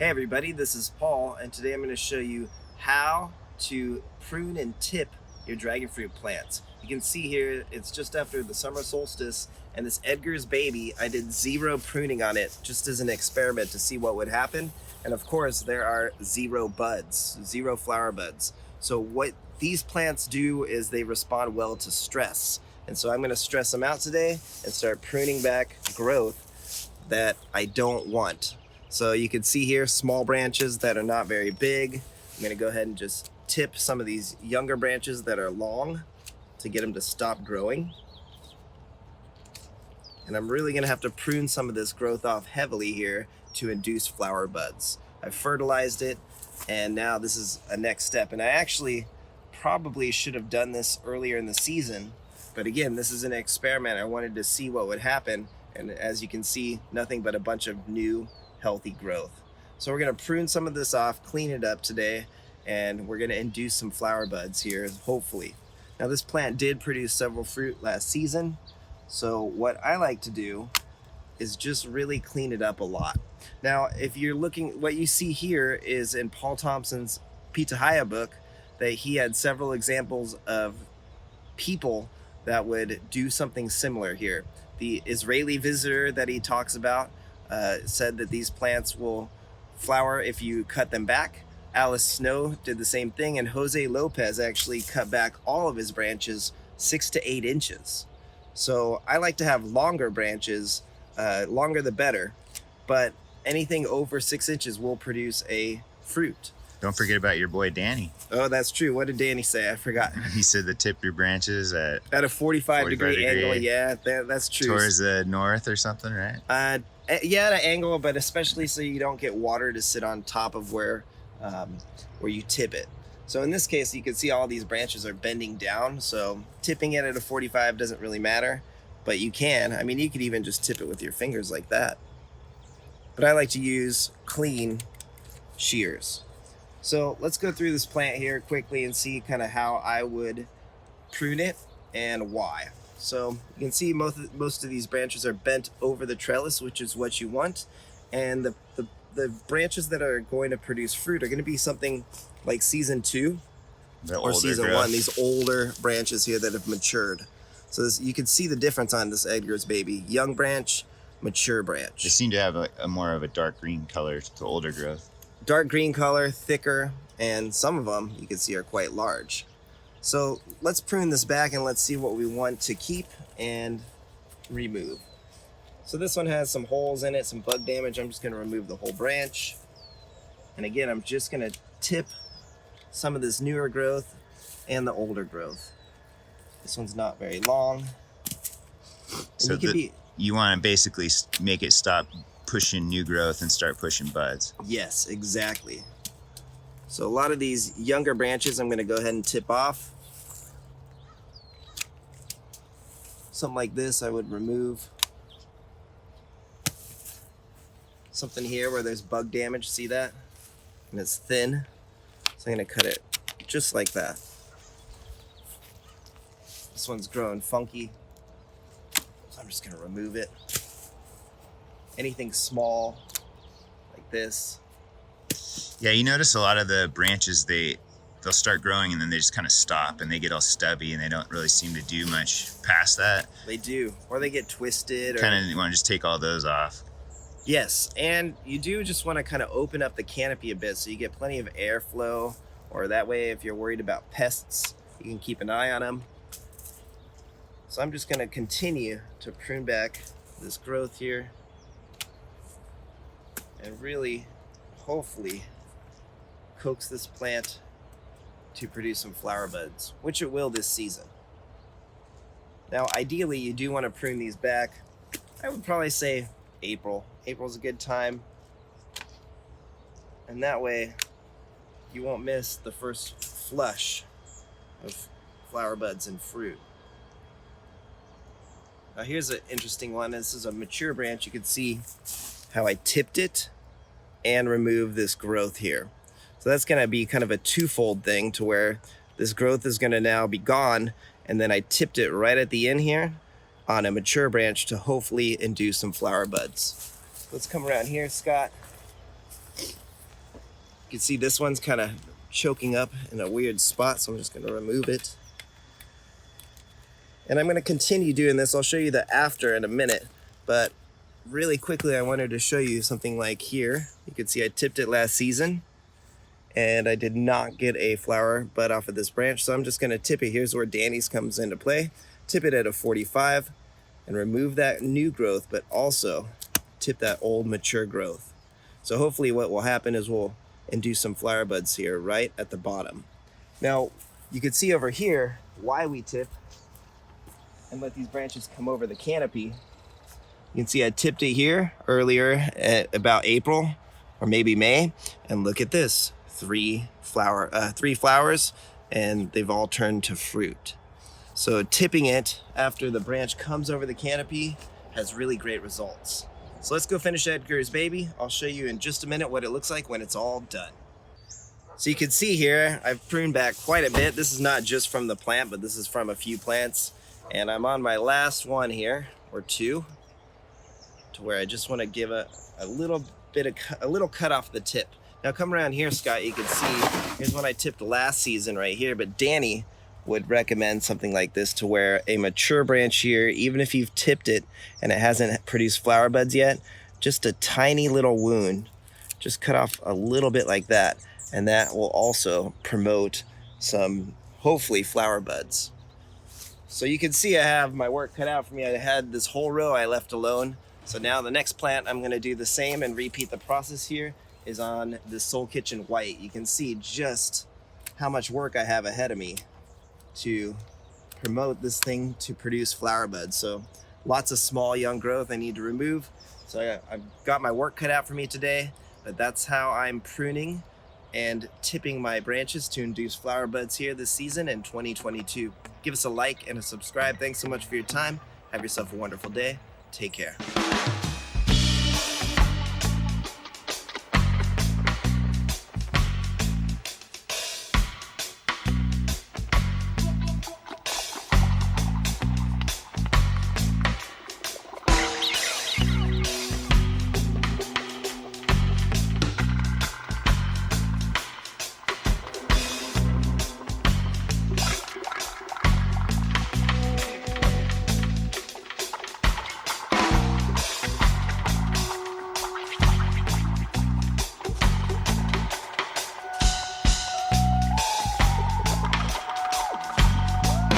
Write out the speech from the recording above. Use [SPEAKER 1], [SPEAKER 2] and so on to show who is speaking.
[SPEAKER 1] Hey everybody, this is Paul, and today I'm going to show you how to prune and tip your dragon fruit plants. You can see here it's just after the summer solstice, and this Edgar's baby, I did 0 pruning on it just as an experiment to see what would happen. And of course there are 0 buds, 0 flower buds. So what these plants do is they respond well to stress. And so I'm going to stress them out today and start pruning back growth that I don't want. So you can see here small branches that are not very big. I'm gonna go ahead and just tip some of these younger branches that are long to get them to stop growing. And I'm really gonna have to prune some of this growth off heavily here to induce flower buds. I've fertilized it, and now this is a next step. And I actually probably should have done this earlier in the season, but again, this is an experiment. I wanted to see what would happen. And as you can see, nothing but a bunch of new healthy growth. So we're going to prune some of this off, clean it up today, and we're going to induce some flower buds here, hopefully. Now this plant did produce several fruit last season, so what I like to do is just really clean it up a lot. Now if you're looking, what you see here is in Paul Thompson's Pitahaya book, that he had several examples of people that would do something similar here. The Israeli visitor that he talks about said that these plants will flower if you cut them back. Alice Snow did the same thing, and Jose Lopez actually cut back all of his branches 6 to 8 inches. So I like to have longer branches, longer the better, but anything over 6 inches will produce a fruit.
[SPEAKER 2] Don't forget about your boy Danny.
[SPEAKER 1] Oh, that's true. What did Danny say? I forgot.
[SPEAKER 2] He said to tip your branches at
[SPEAKER 1] a 45 degree angle. Yeah, that's true.
[SPEAKER 2] Towards the north or something, right?
[SPEAKER 1] Yeah, at an angle, but especially so you don't get water to sit on top of where you tip it. So in this case, you can see all these branches are bending down. So tipping it at a 45 doesn't really matter, but you can. I mean, you could even just tip it with your fingers like that. But I like to use clean shears. So let's go through this plant here quickly and see kind of how I would prune it and why. So you can see most of these branches are bent over the trellis, which is what you want. And the branches that are going to produce fruit are going to be something like season 2 or season 1, these older branches here that have matured. So you can see the difference on this Edgar's baby. Young branch, mature branch.
[SPEAKER 2] They seem to have a more of a dark green color to the older growth.
[SPEAKER 1] Dark green color, thicker, and some of them you can see are quite large. So let's prune this back and let's see what we want to keep and remove. So this one has some holes in it, some bug damage. I'm just going to remove the whole branch. And again, I'm just going to tip some of this newer growth and the older growth. This one's not very long.
[SPEAKER 2] So you want to basically make it stop pushing new growth and start pushing buds.
[SPEAKER 1] Yes, exactly. So a lot of these younger branches I'm going to go ahead and tip off. Something like this I would remove. Something here where there's bug damage, see that? And it's thin. So I'm going to cut it just like that. This one's growing funky, so I'm just going to remove it. Anything small like this.
[SPEAKER 2] Yeah, you notice a lot of the branches, they'll start growing and then they just kind of stop and they get all stubby and they don't really seem to do much past that.
[SPEAKER 1] They do, or they get twisted.
[SPEAKER 2] Kind of want to just take all those off.
[SPEAKER 1] Yes, and you do just want to kind of open up the canopy a bit so you get plenty of airflow, or that way if you're worried about pests, you can keep an eye on them. So I'm just going to continue to prune back this growth here and really, hopefully, coax this plant to produce some flower buds, which it will this season. Now, ideally, you do want to prune these back. I would probably say April. April's a good time. And that way, you won't miss the first flush of flower buds and fruit. Now here's an interesting one. This is a mature branch. You can see how I tipped it and removed this growth here. So that's going to be kind of a twofold thing, to where this growth is going to now be gone, and then I tipped it right at the end here on a mature branch to hopefully induce some flower buds. Let's come around here, Scott. You can see this one's kind of choking up in a weird spot, so I'm just going to remove it. And I'm going to continue doing this. I'll show you the after in a minute, but really quickly I wanted to show you something like here. You can see I tipped it last season and I did not get a flower bud off of this branch, so I'm just going to tip it. Here's where Danny's comes into play. Tip it at a 45 and remove that new growth, but also tip that old mature growth. So hopefully what will happen is we'll induce some flower buds here right at the bottom. Now you can see over here why we tip and let these branches come over the canopy. You can see I tipped it here earlier at about April or maybe May, and look at this, three flowers, and they've all turned to fruit. So tipping it after the branch comes over the canopy has really great results. So let's go finish Edgar's baby. I'll show you in just a minute what it looks like when it's all done. So you can see here, I've pruned back quite a bit. This is not just from the plant, but this is from a few plants. And I'm on my last one here, or two, to where I just want to give a little cut off the tip. Now come around here, Scott, you can see, here's one I tipped last season right here, but Danny would recommend something like this to where a mature branch here, even if you've tipped it and it hasn't produced flower buds yet, just a tiny little wound, just cut off a little bit like that, and that will also promote some, hopefully, flower buds. So you can see I have my work cut out for me. I had this whole row I left alone. So now the next plant I'm gonna do the same and repeat the process here is on this Soul Kitchen White. You can see just how much work I have ahead of me to promote this thing to produce flower buds. So lots of small young growth I need to remove. So I've got my work cut out for me today, but that's how I'm pruning and tipping my branches to induce flower buds here this season in 2022. Give us a like and a subscribe. Thanks so much for your time. Have yourself a wonderful day. Take care.